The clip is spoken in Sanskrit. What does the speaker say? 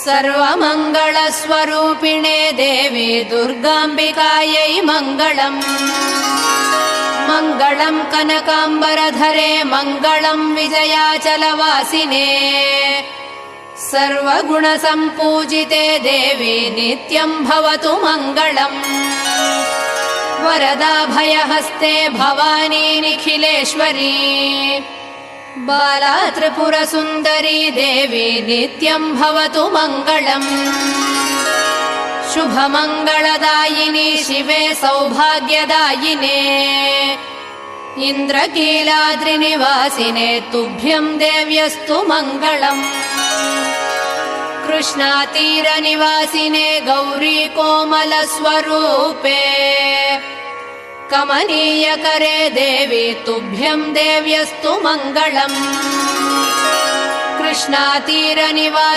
सर्वमङ्गलस्वरूपिणे देवी दुर्गाम्बिकायै मङ्गलम्। मङ्गलम् कनकाम्बरधरे मङ्गलम् विजयाचलवासिने सर्वगुणसम्पूजिते देवी नित्यम् भवतु मङ्गलम्। वरदाभयहस्ते भवानी निखिलेश्वरी बाला त्रिपुरसुन्दरी देवी नित्यम् भवतु मङ्गलम्। शुभमङ्गलदायिनी शिवे सौभाग्यदायिने इन्द्रकीलाद्रिनिवासिने तुभ्यम् देव्यस्तु मङ्गलम्। कृष्णातीरनिवासिने गौरी कोमलस्वरूपे कमनीयकरे देवी तुभ्यम् देव्यस्तु मङ्गलम्। कृष्णातीरनिवासिने